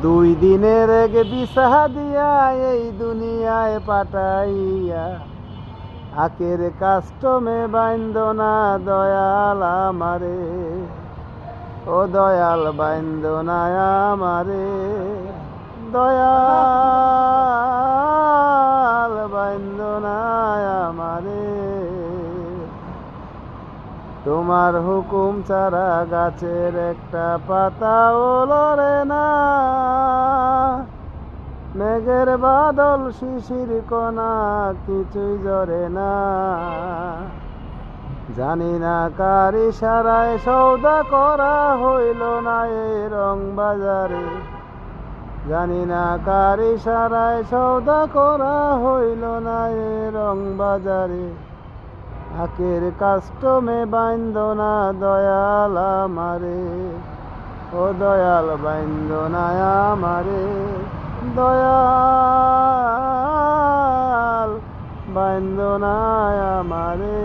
দুই দিনের এক বিসা দিয়া এই দুনিয়ায় পাঠাইয়া আখের কাস্টমে বাইন্দ না দয়াল আমারে, ও দয়াল বাইন্দ না আমারে, দয়াল বাইন্দ না আমারে। তোমার হুকুম ছাড়া গাছের একটা পাতাও লড়ে না, মেঘের বাদল শিশির কণা কিছুই ঝরে না। জানি না কার ইশারায় সওদা করা হইল না এই রং বাজারে, জানি না কার ইশারায় সওদা করা হইল না এই রং বাজারে। আখের কাস্টমে বাইন্দ না দয়াল আমারে, ও দয়াল বাইন্দ না আমারে, দয়াল বাইন্দ না আমারে।